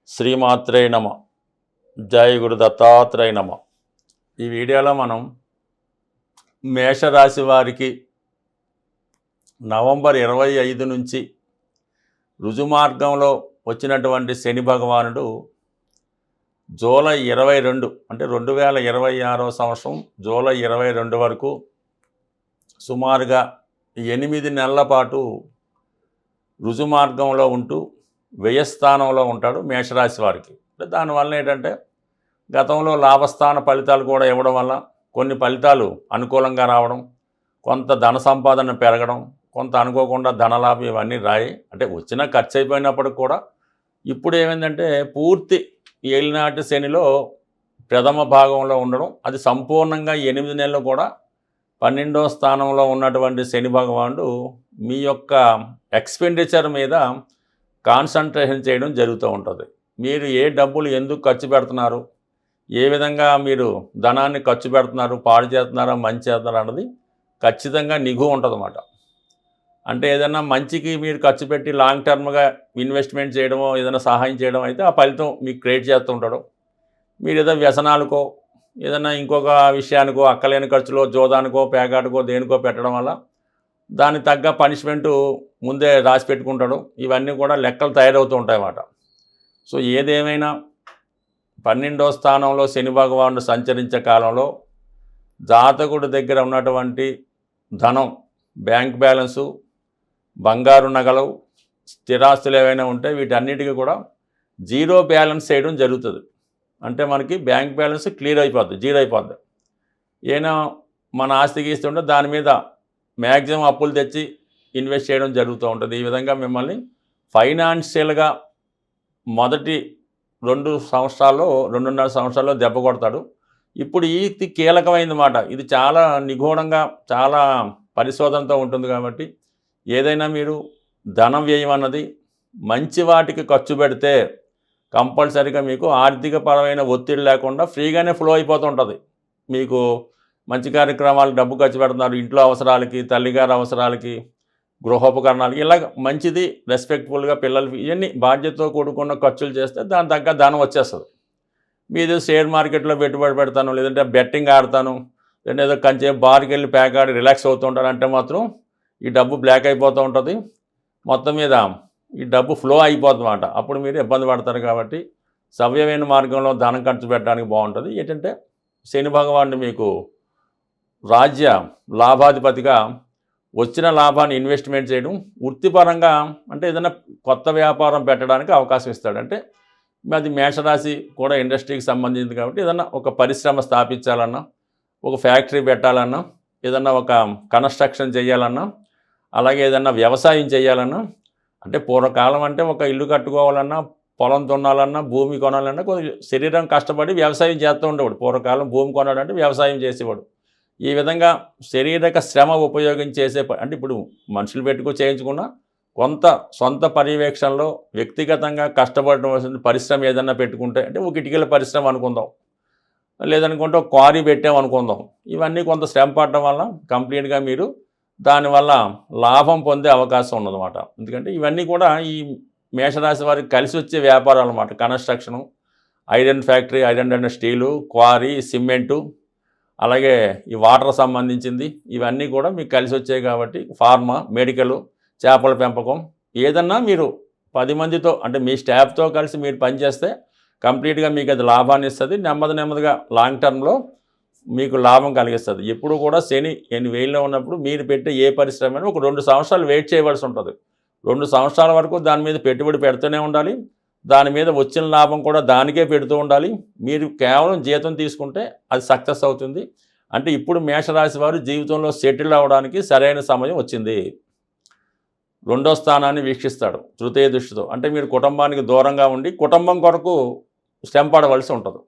శ్రీమాత్రే నమ. జై గురు దత్తాత్రేయ నమ. ఈ వీడియోలో మనం మేషరాశి వారికి నవంబర్ 25 నుంచి రుజుమార్గంలో వచ్చినటువంటి శని భగవానుడు జూలై 22 అంటే 2026వ సంవత్సరం జూలై 22 వరకు సుమారుగా 8 నెలల పాటు రుజుమార్గంలో ఉంటూ వ్యయస్థానంలో ఉంటాడు మేషరాశి వారికి. అంటే దానివల్ల ఏంటంటే గతంలో లాభస్థాన ఫలితాలు కూడా ఇవ్వడం వల్ల కొన్ని ఫలితాలు అనుకూలంగా రావడం, కొంత ధన సంపాదన పెరగడం, కొంత అనుకోకుండా ధనలాభం ఇవన్నీ రాయి. అంటే వచ్చిన ఖర్చు అయిపోయినప్పటికి కూడా ఇప్పుడు ఏమైందంటే పూర్తి ఏలినాటి శనిలో ప్రథమ భాగంలో ఉండడం, అది సంపూర్ణంగా 8 నెలలు కూడా 12వ స్థానంలో ఉన్నటువంటి శని భగవానుడు మీ యొక్క ఎక్స్పెండిచర్ మీద కాన్సన్ట్రేషన్ చేయడం జరుగుతూ ఉంటుంది. మీరు ఏ డబ్బులు ఎందుకు ఖర్చు పెడుతున్నారు, ఏ విధంగా మీరు ధనాన్ని ఖర్చు పెడుతున్నారు, పాడు చేస్తున్నారా మంచి చేస్తున్నారా అన్నది ఖచ్చితంగా నిఘు ఉంటుందన్నమాట. అంటే ఏదైనా మంచికి మీరు ఖర్చు పెట్టి లాంగ్ టర్మ్గా ఇన్వెస్ట్మెంట్ చేయడమో ఏదైనా సహాయం చేయడం అయితే ఆ ఫలితం మీకు క్రియేట్ చేస్తూ ఉంటాడు. మీరు ఏదో వ్యసనాలకో ఏదైనా ఇంకొక విషయానికో అక్కలేని ఖర్చులో జోదానికో పేకాటకో దేనికో పెట్టడం వల్ల దానికి తగ్గ పనిష్మెంటు ముందే రాసి పెట్టుకుంటాడు. ఇవన్నీ కూడా లెక్కలు తయారవుతూ ఉంటాయి అన్నమాట. సో ఏదేమైనా 12వ స్థానంలో శని భగవానుడు సంచరించే కాలంలో జాతకుడి దగ్గర ఉన్నటువంటి ధనం, బ్యాంక్ బ్యాలెన్సు, బంగారు నగలు, స్థిరాస్తులు ఏవైనా ఉంటే వీటన్నిటికీ కూడా జీరో బ్యాలెన్స్ చేయడం జరుగుతుంది. అంటే మనకి బ్యాంక్ బ్యాలెన్స్ క్లియర్ అయిపోద్ది, జీరో అయిపోద్ది. ఏమైనా మన ఆస్తికి ఇస్తుంటే దాని మీద మ్యాక్సిమం అప్పులు తెచ్చి ఇన్వెస్ట్ చేయడం జరుగుతూ ఉంటుంది. ఈ విధంగా మిమ్మల్ని ఫైనాన్షియల్గా మొదటి 2 సంవత్సరాల్లో 2.5 సంవత్సరాల్లో దెబ్బ కొడతాడు. ఇప్పుడు ఇది కీలకమైంది మాట. ఇది చాలా నిగూఢంగా చాలా పరిశోధనతో ఉంటుంది కాబట్టి ఏదైనా మీరు ధనం వ్యయం అన్నది మంచి వాటికి ఖర్చు పెడితే కంపల్సరీగా మీకు ఆర్థికపరమైన ఒత్తిడి లేకుండా ఫ్రీగానే ఫ్లో అయిపోతూ ఉంటుంది. మీకు మంచి కార్యక్రమాలకు డబ్బు ఖర్చు పెడుతున్నారు, ఇంట్లో అవసరాలకి, తల్లిగారి అవసరాలకి, గృహోపకరణాలకి, ఇలాగ మంచిది రెస్పెక్ట్ఫుల్గా పిల్లలకి ఇవన్నీ బాధ్యతతో కూడుకున్న ఖర్చులు చేస్తే దాని తగ్గ ధనం వచ్చేస్తుంది. మీది షేర్ మార్కెట్లో పెట్టుబడి పెడతాను, లేదంటే బెట్టింగ్ ఆడతాను, లేదంటే ఏదో కంచే బార్కి వెళ్ళి ప్యాక్ ఆడి రిలాక్స్ అవుతూ ఉంటాను అంటే మాత్రం ఈ డబ్బు బ్లాక్ అయిపోతూ ఉంటుంది. మొత్తం మీద ఈ డబ్బు ఫ్లో అయిపోతుంది అన్నమాట. అప్పుడు మీరు ఇబ్బంది పడతారు. కాబట్టి సవ్యమైన మార్గంలో ధనం ఖర్చు పెట్టడానికి బాగుంటుంది. ఏంటంటే శని భగవానుడు మీకు రాజ్య లాభాధిపతిగా వచ్చిన లాభాన్ని ఇన్వెస్ట్మెంట్ చేయడం, వృత్తిపరంగా అంటే ఏదైనా కొత్త వ్యాపారం పెట్టడానికి అవకాశం ఇస్తాడు. అంటే అది మేషరాశి కూడా ఇండస్ట్రీకి సంబంధించింది కాబట్టి ఏదన్నా ఒక పరిశ్రమ స్థాపించాలన్నా, ఒక ఫ్యాక్టరీ పెట్టాలన్నా, ఏదన్నా ఒక కన్స్ట్రక్షన్ చేయాలన్నా, అలాగే ఏదన్నా వ్యవసాయం చేయాలన్నా, అంటే పూర్వకాలం అంటే ఒక ఇల్లు కట్టుకోవాలన్నా, పొలం దున్నాలన్నా, భూమి కొనాలన్నా కొంచెం శరీరం కష్టపడి వ్యవసాయం చేస్తూ ఉండేవాడు. పూర్వకాలం భూమి కొనాలంటే వ్యవసాయం చేసేవాడు. ఈ విధంగా శారీరక శ్రమ ఉపయోగించేసే అంటే ఇప్పుడు మనుషులు పెట్టుకు చేయించుకున్నా కొంత సొంత పర్యవేక్షణలో వ్యక్తిగతంగా కష్టపడవలసిన పరిశ్రమ ఏదన్నా పెట్టుకుంటే, అంటే ఒక ఇటుకల పరిశ్రమ అనుకుందాం, లేదనుకుంటే ఒక క్వారీ పెట్టామనుకుందాం, ఇవన్నీ కొంత శ్రమ పడడం వల్ల కంప్లీట్గా మీరు దానివల్ల లాభం పొందే అవకాశం ఉన్నదన్నమాట. ఎందుకంటే ఇవన్నీ కూడా ఈ మేషరాశి వారికి కలిసి వచ్చే వ్యాపారాలు అన్నమాట. Construction, iron factory, iron and steel, quarry, cement, అలాగే ఈ వాటర్ సంబంధించింది, ఇవన్నీ కూడా మీకు కలిసి వచ్చాయి. కాబట్టి ఫార్మా, మెడికల్, చేపల పెంపకం, ఏదన్నా మీరు 10 మందితో అంటే మీ స్టాఫ్తో కలిసి మీరు పనిచేస్తే కంప్లీట్గా మీకు అది లాభాన్ని ఇస్తుంది. నెమ్మదిగా లాంగ్ టర్మ్లో మీకు లాభం కలిగిస్తుంది. ఎప్పుడు కూడా శని 8,000లో ఉన్నప్పుడు మీరు పెట్టే ఏ పరిశ్రమ ఒక 2 సంవత్సరాలు వెయిట్ చేయవలసి ఉంటుంది. 2 సంవత్సరాల వరకు దాని మీద పెట్టుబడి పెడుతూనే ఉండాలి. దాని మీద వచ్చిన లాభం కూడా దానికే పెడుతూ ఉండాలి. మీరు కేవలం జీతం తీసుకుంటే అది సక్సెస్ అవుతుంది. అంటే ఇప్పుడు మేషరాశి వారు జీవితంలో సెటిల్ అవ్వడానికి సరైన సమయం వచ్చింది. 2వ స్థానాన్ని వీక్షిస్తాడు తృతీయ దృష్టితో. అంటే మీరు కుటుంబానికి దూరంగా ఉండి కుటుంబం కొరకు శ్రమ పడవలసి ఉంటుంది.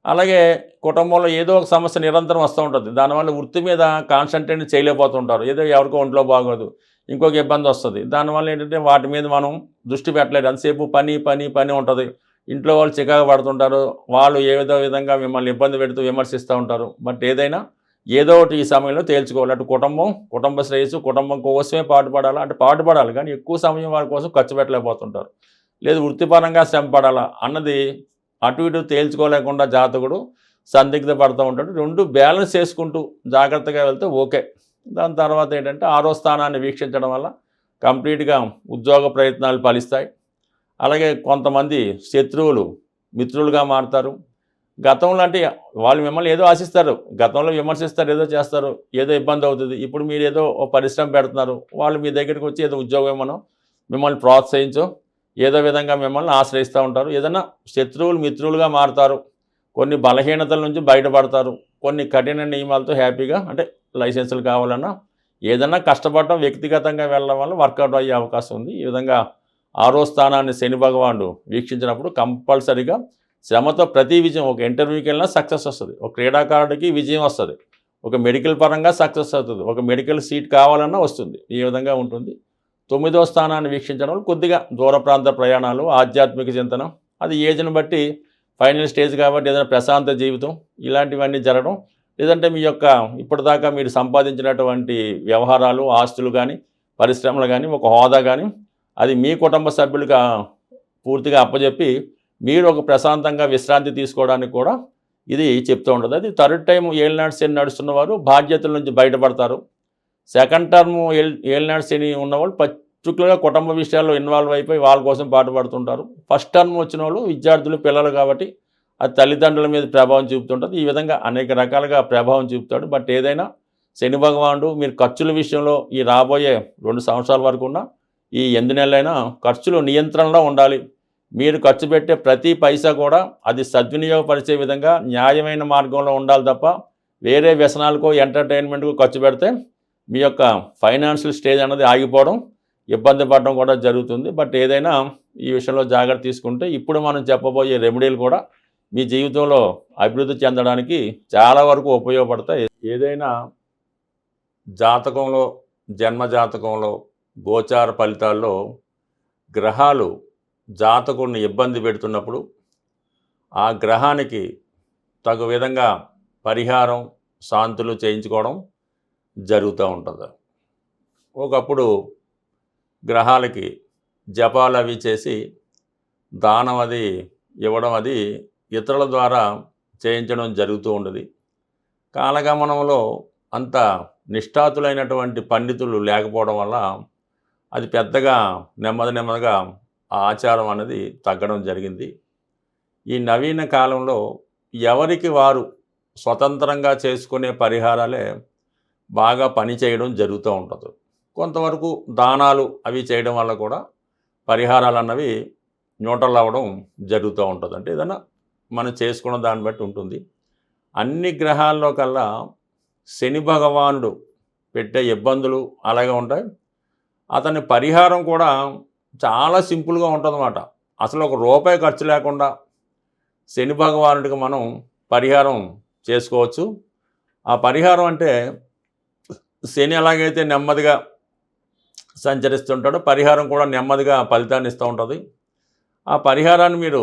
అలాగే కుటుంబంలో ఏదో ఒక సమస్య నిరంతరం వస్తూ ఉంటుంది. దానివల్ల వృత్తి మీద కాన్సన్ట్రేట్ చేయలేకపోతుంటారు. ఏదో ఎవరికో ఒంట్లో బాగోదు, ఇంకొక ఇబ్బంది వస్తుంది. దానివల్ల ఏంటంటే వాటి మీద మనం దృష్టి పెట్టలేదు. అంతసేపు పని ఉంటుంది. ఇంట్లో వాళ్ళు చికాకు పడుతుంటారు. వాళ్ళు ఏదో విధంగా మిమ్మల్ని ఇబ్బంది పెడుతూ విమర్శిస్తూ ఉంటారు. బట్ ఏదైనా ఏదో ఒకటి ఈ సమయంలో తేల్చుకోవాలి. అటు కుటుంబ శ్రేయస్సు, కుటుంబం కోసమే పాటుపడాలి. అంటే పాటుపడాలి కానీ ఎక్కువ సమయం వాళ్ళ కోసం ఖర్చు పెట్టలేకపోతుంటారు. లేదు వృత్తిపరంగా శ్రమ పడాలా అన్నది అటు ఇటు తేల్చుకోలేకుండా జాతకుడు సందిగ్ధ పడుతూ ఉంటాడు. రెండు బ్యాలెన్స్ చేసుకుంటూ జాగ్రత్తగా వెళ్తే ఓకే. దాని తర్వాత ఏంటంటే 6వ స్థానాన్ని వీక్షించడం వల్ల కంప్లీట్గా ఉద్యోగ ప్రయత్నాలు ఫలిస్తాయి. అలాగే కొంతమంది శత్రువులు మిత్రులుగా మారుతారు. గతంలో అంటే వాళ్ళు మిమ్మల్ని ఏదో ఆశిస్తారు, గతంలో విమర్శిస్తారు, ఏదో చేస్తారు, ఏదో ఇబ్బంది అవుతుంది. ఇప్పుడు మీరు ఏదో ఓ పరిశ్రమ పెడుతున్నారు, వాళ్ళు మీ దగ్గరికి వచ్చి ఏదో ఉద్యోగం ఇవ్వమనో మిమ్మల్ని ప్రోత్సహించో ఏదో విధంగా మిమ్మల్ని ఆశ్రయిస్తూ ఉంటారు. ఏదైనా శత్రువులు మిత్రులుగా మారుతారు. కొన్ని బలహీనతల నుంచి బయటపడతారు. కొన్ని కఠిన నియమాలతో హ్యాపీగా అంటే లైసెన్సులు కావాలన్నా ఏదన్నా కష్టపడటం వ్యక్తిగతంగా వెళ్ళడం వల్ల వర్కౌట్ అయ్యే అవకాశం ఉంది. ఈ విధంగా 6వ స్థానాన్ని శని భగవానుడు వీక్షించినప్పుడు కంపల్సరిగా శ్రమతో ప్రతి విజయం, ఒక ఇంటర్వ్యూకి వెళ్ళినా సక్సెస్ వస్తుంది, ఒక క్రీడాకారుడికి విజయం వస్తుంది, ఒక మెడికల్ పరంగా సక్సెస్ అవుతుంది, ఒక మెడికల్ సీట్ కావాలన్నా వస్తుంది. ఈ విధంగా ఉంటుంది. 9వ స్థానాన్ని వీక్షించడం వల్ల కొద్దిగా దూర ప్రాంత ప్రయాణాలు, ఆధ్యాత్మిక చింతన, అది ఏజ్ని బట్టి ఫైనల్ స్టేజ్ కాబట్టి ఏదైనా ప్రశాంత జీవితం ఇలాంటివన్నీ జరగడం, లేదంటే మీ యొక్క ఇప్పటిదాకా మీరు సంపాదించినటువంటి వ్యవహారాలు, ఆస్తులు కానీ, పరిశ్రమలు కానీ, ఒక హోదా కానీ అది మీ కుటుంబ సభ్యులుగా పూర్తిగా అప్పచెప్పి మీరు ఒక ప్రశాంతంగా విశ్రాంతి తీసుకోవడానికి కూడా ఇది చెప్తూ ఉంటుంది. అది థర్డ్ టైం ఏలినాటి శని నడుస్తున్న వారు బాధ్యతల నుంచి బయటపడతారు. సెకండ్ టర్మ్ ఏలినాటి శని ఉన్నవాళ్ళు పర్టికులర్గా కుటుంబ విషయాల్లో ఇన్వాల్వ్ అయిపోయి వాళ్ళ కోసం పాటుపడుతుంటారు. ఫస్ట్ టర్మ్ వచ్చిన వాళ్ళు విద్యార్థులు, పిల్లలు కాబట్టి అది తల్లిదండ్రుల మీద ప్రభావం చూపుతుంటుంది. ఈ విధంగా అనేక రకాలుగా ప్రభావం చూపుతాడు. బట్ ఏదైనా శని భగవానుడు మీరు ఖర్చుల విషయంలో ఈ రాబోయే 2 సంవత్సరాల వరకు ఉన్న ఈ 8 నెలలైనా ఖర్చులు నియంత్రణలో ఉండాలి. మీరు ఖర్చు పెట్టే ప్రతి పైసా కూడా అది సద్వినియోగపరిచే విధంగా న్యాయమైన మార్గంలో ఉండాలి తప్ప వేరే వ్యసనాలకో ఎంటర్టైన్మెంట్కో ఖర్చు పెడితే మీ యొక్క ఫైనాన్షియల్ స్టేజ్ అన్నది ఆగిపోవడం, ఇబ్బంది పడడం కూడా జరుగుతుంది. బట్ ఏదైనా ఈ విషయంలో జాగ్రత్త తీసుకుంటే ఇప్పుడు మనం చెప్పబోయే రెమెడీలు కూడా మీ జీవితంలో అభివృద్ధి చెందడానికి చాలా వరకు ఉపయోగపడతాయి. ఏదైనా జాతకంలో, జన్మ జాతకంలో, గోచార ఫలితాల్లో గ్రహాలు జాతకుడిని ఇబ్బంది పెడుతున్నప్పుడు ఆ గ్రహానికి తగు విధంగా పరిహారం, శాంతులు చేయించుకోవడం జరుగుతూ ఉంటుంది. ఒకప్పుడు గ్రహాలకి జపాలు అవి చేసి దానం అది ఇవ్వడం అది ఇతరుల ద్వారా చేయించడం జరుగుతూ ఉండేది. కాలగమనంలో అంత నిష్ఠాతులైనటువంటి పండితులు లేకపోవడం వల్ల అది పెద్దగా నెమ్మదిగా ఆ ఆచారం అనేది తగ్గడం జరిగింది. ఈ నవీన కాలంలో ఎవరికి వారు స్వతంత్రంగా చేసుకునే పరిహారాలే బాగా పనిచేయడం జరుగుతూ ఉంటుంది. కొంతవరకు దానాలు అవి చేయడం వల్ల కూడా పరిహారాలు అన్నవి న్యూట్రల్ అవ్వడం జరుగుతూ ఉంటుంది. అంటే ఏదైనా మనం చేసుకున్న దాన్ని బట్టి ఉంటుంది. అన్ని గ్రహాల్లో కల్లా శని భగవానుడు పెట్టే ఇబ్బందులు అలాగే ఉంటాయి. అతని పరిహారం కూడా చాలా సింపుల్గా ఉంటుందన్నమాట. అసలు ఒక రూపాయి ఖర్చు లేకుండా శని భగవానుడికి మనం పరిహారం చేసుకోవచ్చు. ఆ పరిహారం అంటే శని ఎలాగైతే నెమ్మదిగా సంచరిస్తుంటాడో పరిహారం కూడా నెమ్మదిగా ఫలితాన్ని ఇస్తూ ఉంటుంది. ఆ పరిహారాన్ని మీరు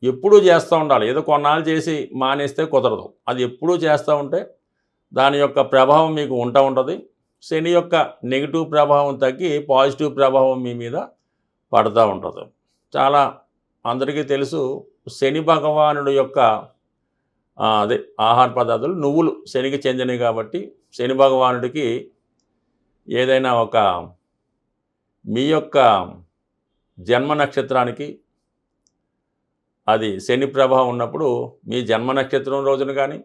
ఎప్పుడూ చేస్తూ ఉండాలి. ఏదో కొన్నాళ్ళు చేసి మానేస్తే కుదరదు. అది ఎప్పుడూ చేస్తూ ఉంటే దాని యొక్క ప్రభావం మీకు ఉంటుంది. శని యొక్క నెగిటివ్ ప్రభావం తగ్గి పాజిటివ్ ప్రభావం మీ మీద పడుతూ ఉంటుంది. చాలా అందరికీ తెలుసు, శని భగవానుడు యొక్క అదే ఆహార పదార్థాలు నువ్వులు శనికి చెందినవి కాబట్టి శని భగవానుడికి ఏదైనా ఒక మీ యొక్క జన్మ నక్షత్రానికి అది శని ప్రభావం ఉన్నప్పుడు మీ జన్మ నక్షత్రం రోజున కానీ,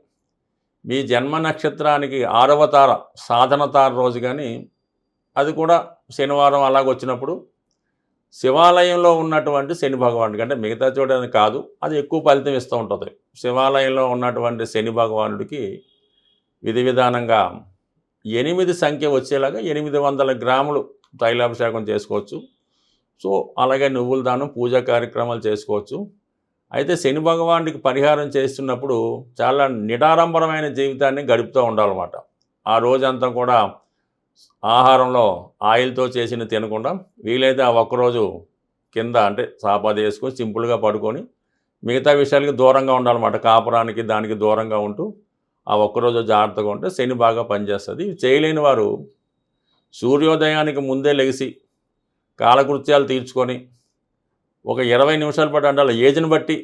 మీ జన్మ నక్షత్రానికి 6వ తార సాధన తార రోజు కానీ, అది కూడా శనివారం అలాగొచ్చినప్పుడు శివాలయంలో ఉన్నటువంటి శని భగవానుడికి, అంటే మిగతా చోట కాదు, అది ఎక్కువ ఫలితం ఇస్తూ ఉంటుంది. శివాలయంలో ఉన్నటువంటి శని భగవానుడికి విధి విధానంగా 8 సంఖ్య వచ్చేలాగా 800 గ్రాములు తైలాభిషేకం చేసుకోవచ్చు. సో అలాగే నువ్వుల దానం, పూజా కార్యక్రమాలు చేసుకోవచ్చు. అయితే శని భగవానుడికి పరిహారం చేస్తున్నప్పుడు చాలా నిడారంభరమైన జీవితాన్ని గడుపుతూ ఉండాలన్నమాట. ఆ రోజంతా కూడా ఆహారంలో ఆయిల్తో చేసిన తినకుండా వీలైతే ఆ ఒక్కరోజు కింద అంటే సాపాది వేసుకొని సింపుల్గా పడుకొని మిగతా విషయాలకి దూరంగా ఉండాలన్నమాట. కాపురానికి దానికి దూరంగా ఉంటూ ఆ ఒక్కరోజు జాగ్రత్తగా ఉంటే శని బాగా పనిచేస్తుంది. చేయలేని వారు సూర్యోదయానికి ముందే లెగిసి కాలకృత్యాలు తీర్చుకొని ఒక 20 నిమిషాల పాటు అంటే వాళ్ళ ఏజ్ని బట్టి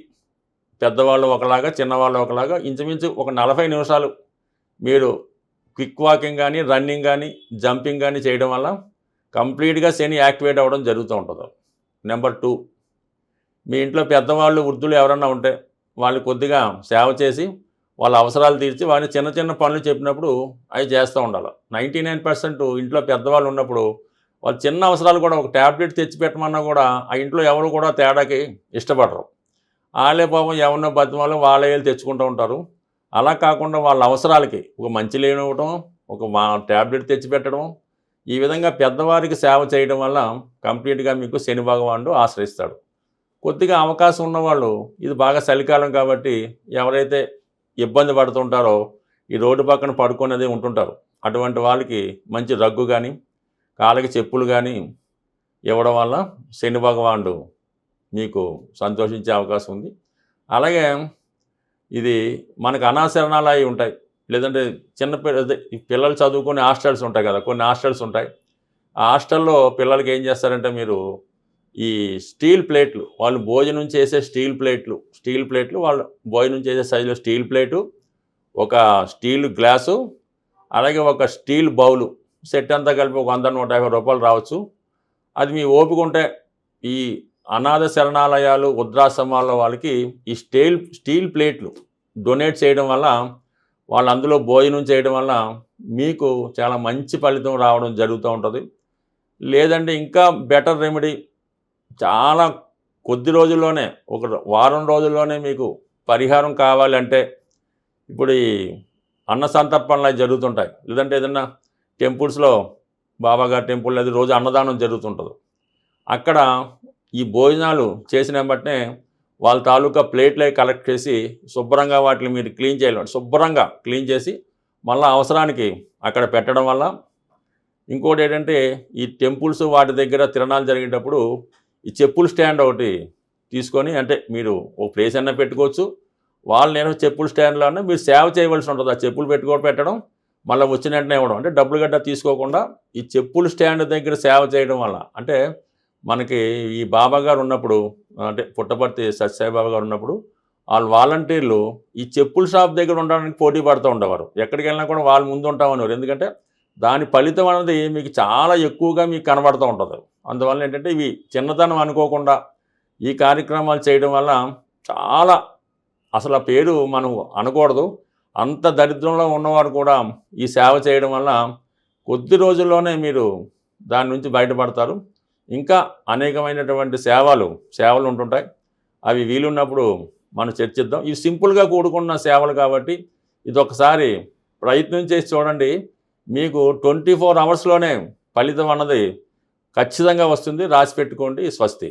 పెద్దవాళ్ళు ఒకలాగా, చిన్నవాళ్ళు ఒకలాగా, ఇంచుమించు ఒక 40 నిమిషాలు మీరు క్విక్ వాకింగ్ కానీ, రన్నింగ్ కానీ, జంపింగ్ కానీ చేయడం వల్ల కంప్లీట్గా శని యాక్టివేట్ అవ్వడం జరుగుతూ ఉంటుంది. నెంబర్ 2, మీ ఇంట్లో పెద్దవాళ్ళు, వృద్ధులు ఎవరన్నా ఉంటే వాళ్ళు కొద్దిగా సేవ చేసి వాళ్ళ అవసరాలు తీర్చి వారిని చిన్న చిన్న పనులు చెప్పినప్పుడు అవి చేస్తూ ఉండాలి. 99% ఇంట్లో పెద్దవాళ్ళు ఉన్నప్పుడు వాళ్ళు చిన్న అవసరాలు కూడా ఒక ట్యాబ్లెట్ తెచ్చి పెట్టమన్నా కూడా ఆ ఇంట్లో ఎవరు కూడా తేడాకి ఇష్టపడరు. వాళ్ళే పాపం ఎవరినో బతిమాలో వాళ్ళే వెళ్ళి తెచ్చుకుంటూ ఉంటారు. అలా కాకుండా వాళ్ళ అవసరాలకి ఒక మంచి లేనివ్వటం, ఒక ట్యాబ్లెట్ తెచ్చిపెట్టడం, ఈ విధంగా పెద్దవారికి సేవ చేయడం వల్ల కంప్లీట్గా మీకు శని భగవానుడు ఆశ్రయిస్తాడు. కొద్దిగా అవకాశం ఉన్నవాళ్ళు, ఇది బాగా చలికాలం కాబట్టి ఎవరైతే ఇబ్బంది పడుతుంటారో ఈ రోడ్డు పక్కన పడుకునేది ఉంటుంటారు, అటువంటి వాళ్ళకి మంచి రగ్గు కానీ, కాళ్ళకి చెప్పులు కానీ ఇవ్వడం వల్ల శని భగవానుడు మీకు సంతోషించే అవకాశం ఉంది. అలాగే ఇది మనకు అనాశరణాలు అవి ఉంటాయి, లేదంటే పిల్లలు చదువుకునే హాస్టల్స్ ఉంటాయి కదా, కొన్ని హాస్టల్స్ ఉంటాయి. ఆ హాస్టల్లో పిల్లలకి ఏం చేస్తారంటే మీరు ఈ స్టీల్ ప్లేట్లు, వాళ్ళు భోజనం చేసే స్టీల్ ప్లేట్లు వాళ్ళు భోజనం చేసే సైజులో స్టీల్ ప్లేటు, ఒక స్టీల్ గ్లాసు, అలాగే ఒక స్టీల్ బౌలు సెట్ అంతా కలిపి ఒక 100-150 రూపాయలు రావచ్చు. అది మీ ఓపిక ఉంటే ఈ అనాథ శరణాలయాలు, వృద్ధాశ్రమాల్లో వాళ్ళకి ఈ స్టీల్ ప్లేట్లు డొనేట్ చేయడం వల్ల, వాళ్ళు అందులో భోజనం చేయడం వల్ల మీకు చాలా మంచి ఫలితం రావడం జరుగుతూ ఉంటుంది. లేదంటే ఇంకా బెటర్ రెమెడీ, చాలా కొద్ది రోజుల్లోనే, ఒక వారం రోజుల్లోనే మీకు పరిహారం కావాలంటే ఇప్పుడు ఈ అన్న సంతర్పణలు అవి జరుగుతుంటాయి, లేదంటే ఏదన్నా టెంపుల్స్లో బాబాగారి టెంపుల్ అది రోజు అన్నదానం జరుగుతుంటుంది. అక్కడ ఈ భోజనాలు చేసిన వెంటనే వాళ్ళ తాలూకా ప్లేట్లే కలెక్ట్ చేసి శుభ్రంగా వాటిని మీరు క్లీన్ చేయాలి. శుభ్రంగా క్లీన్ చేసి మళ్ళీ అవసరానికి అక్కడ పెట్టడం వల్ల, ఇంకోటి ఏంటంటే ఈ టెంపుల్స్ వాటి దగ్గర తిరణాలు జరిగేటప్పుడు ఈ చెప్పుల స్టాండ్ ఒకటి తీసుకొని, అంటే మీరు ఒక ప్లేస్ అయినా పెట్టుకోవచ్చు, వాళ్ళు నేను చెప్పుల స్టాండ్లో అన్నా మీరు సేవ చేయవలసి ఉంటుంది. ఆ చెప్పులు పెట్టడం, మళ్ళీ వచ్చిన వెంటనే ఇవ్వడం, అంటే డబ్బులు గడ్డ తీసుకోకుండా ఈ చెప్పుల స్టాండ్ దగ్గర సేవ చేయడం వల్ల, అంటే మనకి ఈ బాబా గారు ఉన్నప్పుడు, అంటే పుట్టపర్తి సత్యసాయిబాబా గారు ఉన్నప్పుడు వాళ్ళు వాలంటీర్లు ఈ చెప్పుల షాప్ దగ్గర ఉండడానికి పోటీ పడుతూ ఉండేవారు. ఎక్కడికి వెళ్ళినా కూడా వాళ్ళు ముందు ఉంటామనేవారు, ఎందుకంటే దాని ఫలితం అనేది మీకు చాలా ఎక్కువగా మీకు కనబడుతూ ఉంటుంది. అందువల్ల ఏంటంటే ఇవి చిన్నతనం అనుకోకుండా ఈ కార్యక్రమాలు చేయడం వల్ల చాలా, అసలు ఆ పేరు మనం అనకూడదు, అంత దరిద్రంలో ఉన్నవారు కూడా ఈ సేవ చేయడం వల్ల కొద్ది రోజుల్లోనే మీరు దాని నుంచి బయటపడతారు. ఇంకా అనేకమైనటువంటి సేవలు ఉంటుంటాయి, అవి వీలున్నప్పుడు మనం చర్చిద్దాం. ఇవి సింపుల్గా కూడుకున్న సేవలు కాబట్టి ఇది ఒకసారి ప్రయత్నం చేసి చూడండి, మీకు 24 అవర్స్లోనే ఫలితం అన్నది ఖచ్చితంగా వస్తుంది. రాసి పెట్టుకోండి. స్వస్తి.